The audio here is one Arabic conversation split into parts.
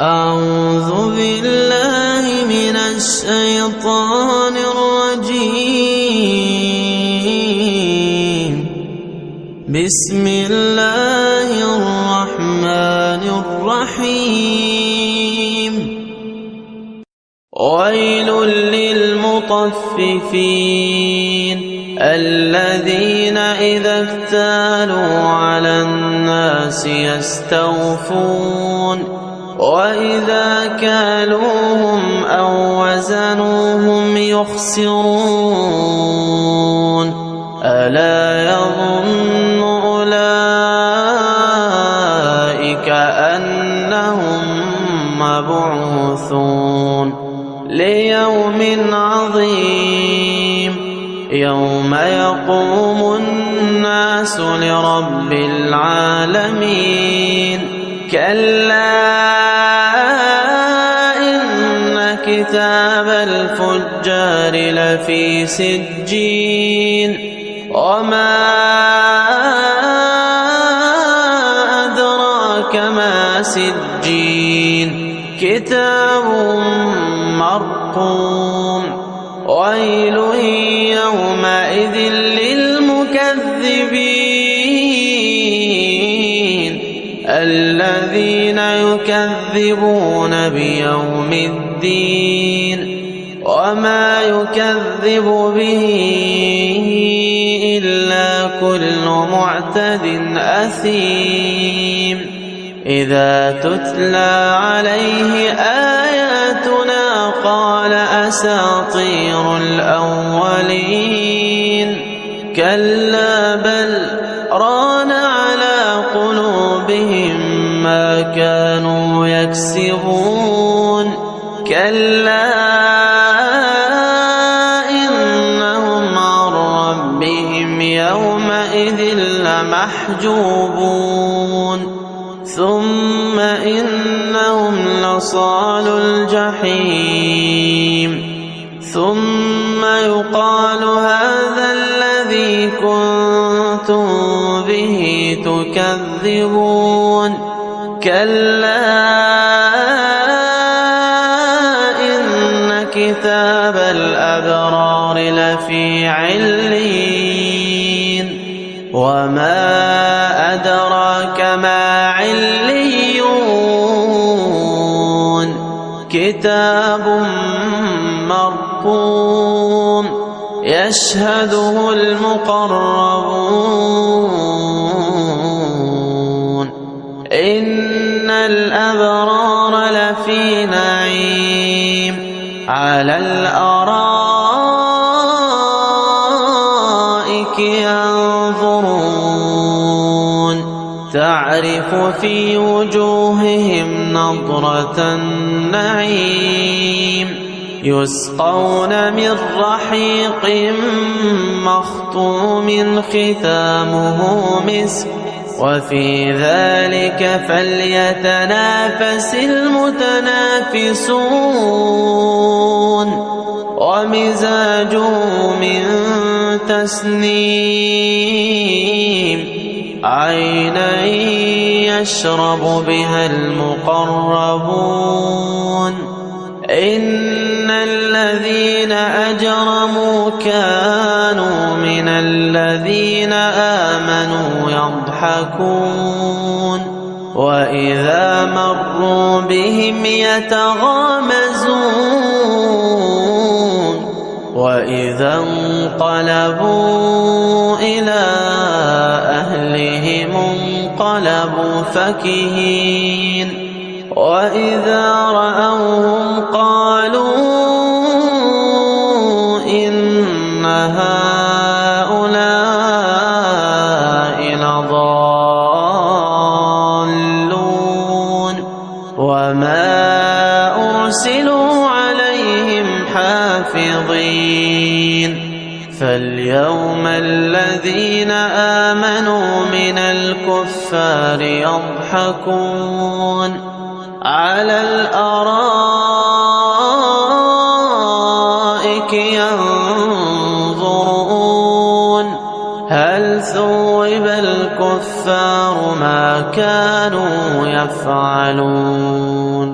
أعوذ بالله من الشيطان الرجيم. بسم الله الرحمن الرحيم. ويل للمطففين الذين إذا اكتالوا على الناس يستوفون وإذا كالوهم أو وزنوهم يخسرون ألا يظن أولئك أنهم مبعوثون ليوم عظيم يوم يقوم الناس لرب العالمين. كلا إن كتاب الفجار لفي سجين وما أدراك ما سجين كتاب مرقوم. ويل يومئذ للمكذبين الذين يكذبون بيوم الدين وما يكذب به إلا كل معتد أثيم. إذا تتلى عليه آياتنا قال أساطير الأولين. كلا بل ران على قلوبهم ما كانوا يكسبون. كلا إنهم عن ربهم يومئذ لمحجوبون. ثم إنهم لصال الجحيم. ثم يقال هذا الذي كنتم به تكذبون. كلا إن كتاب الأبرار لفي عليين. وما أدراك ما عليون. كتاب مرقوم يشهده المقربون. إن الأبرار لفي نعيم على الأرائك ينظرون تعرف في وجوههم نضرة النعيم. يسقون من رحيق مختوم ختامه مسك وفي ذلك فليتنافس المتنافسون. ومزاجه من تسنيم عينا يشرب بها المقربون. إن الذين أجرموا كانوا من الذين آمنوا يضحكون وإذا مروا بهم يتغامزون. وإذا انقلبوا إلى أهلهم انقلبوا فكهين. وإذا رأوهم قالوا إن هؤلاء لضالون. وما أرسلوا عليهم حافظين. فاليوم الذين آمنوا من الكفار يضحكون على الأرائك ينظرون هل ثوب الكفار ما كانوا يفعلون.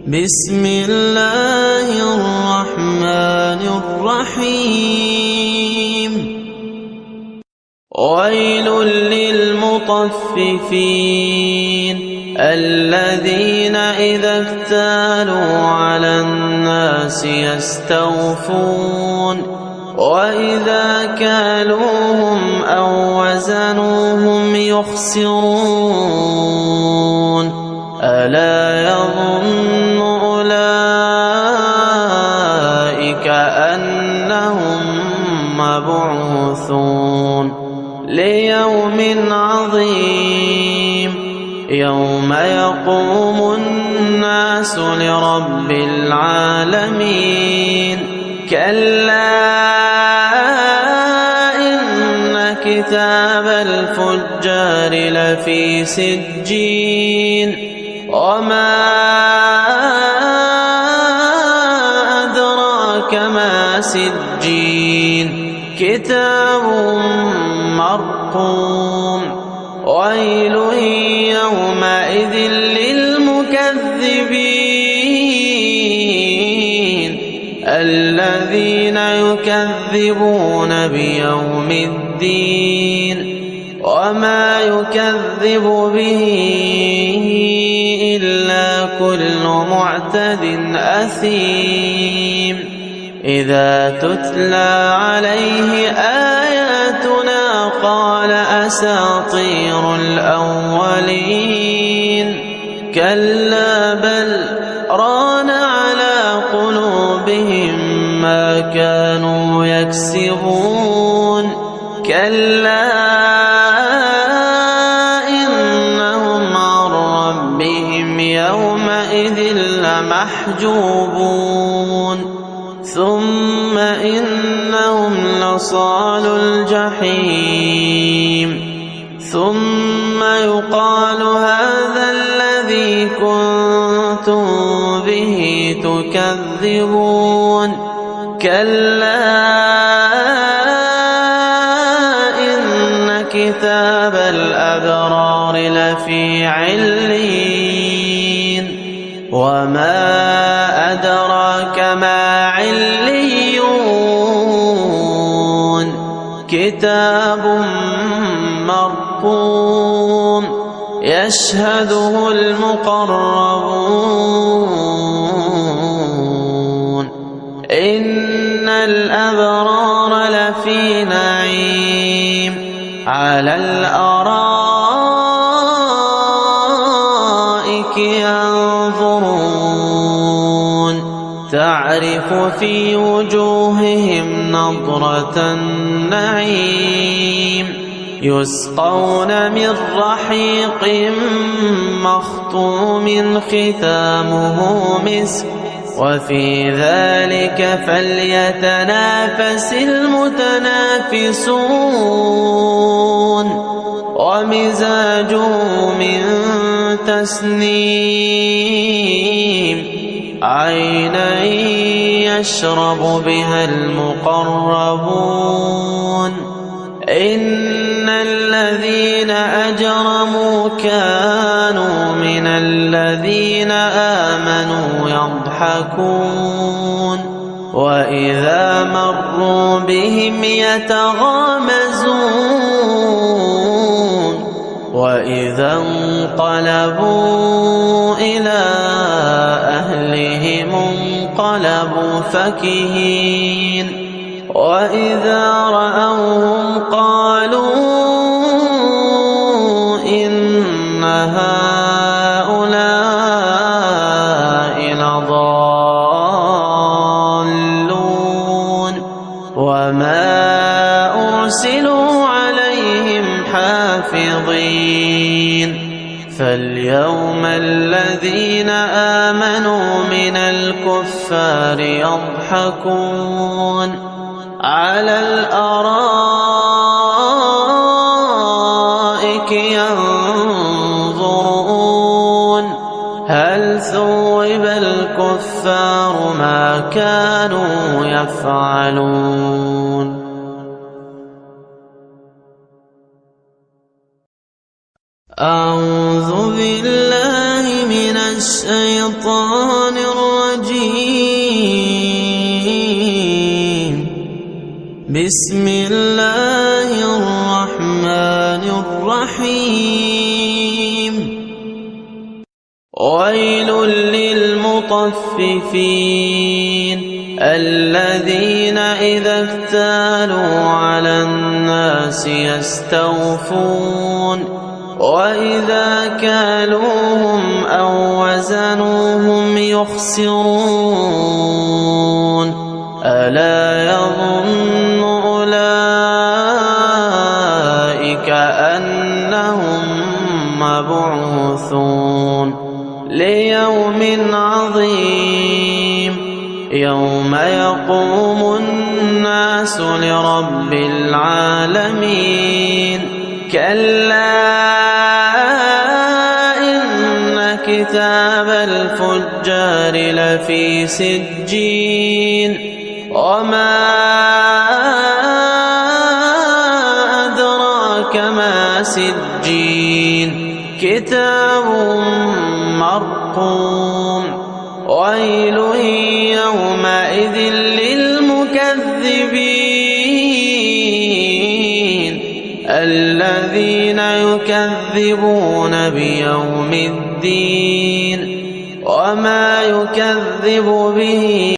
بسم الله الرحمن الرحيم ويل للمطففين الذين إذا اكتالوا على الناس يستوفون وإذا كالوهم أو وزنوهم يخسرون ألا يظن أولئك أنهم مبعوثون ليوم عظيم يوم يقوم الناس لرب العالمين كلا إن كتاب الفجار لفي سجين وما أدراك ما سجين كتاب مرقوم ويل يومئذ للمكذبين الذين يكذبون بيوم الدين وما يكذب به إلا كل معتد أثيم إذا تتلى عليه آياتنا قال أساطير الأولين كلا بل ران على قلوبهم ما كانوا يكسبون كلا إنهم عن ربهم يومئذ لمحجوبون ثم إنهم لصال الجحيم ثم يقال هذا الذي كنتم به تكذبون كلا إن كتاب الأبرار لفي عليين وما أدراك ما عليون كتاب مرقوم يشهده المقربون إن الأبرار لفي نعيم على الأرائك ينظرون تعرف في وجوههم نضرة النعيم يسقون من رحيق مختوم ختامه مسك وفي ذلك فليتنافس المتنافسون ومزاجه من تسنيم عينا يشرب بها المقربون إن الذين أجرموا كانوا من الذين آمنوا يضحكون وإذا مروا بهم يتغامزون وإذا انقلبوا إلى أهلهم انقلبوا فكهين وإذا رأوهم قالوا إن هؤلاء لضالون وما أرسلوا عليهم حافظين فاليوم الذين آمنوا من الكفار يضحكون على الأرائك ينظرون هل ثوب الكفار ما كانوا يفعلون أعوذ بالله من الشيطان الرجيم. بسم الله الرحمن الرحيم. ويل للمطففين الذين إذا اكتالوا على الناس يستوفون وإذا كالوهم أو وزنوهم يخسرون. ألا يظن أولئك أنهم مبعوثون ليوم عظيم يوم يقوم الناس لرب العالمين. كلا إن كتاب الفجار لفي سجين. وما أدراك ما سجين. كتاب مرقوم. ويل يومئذ للمكذبين الذين يكذبون بيوم الدين وما يكذب به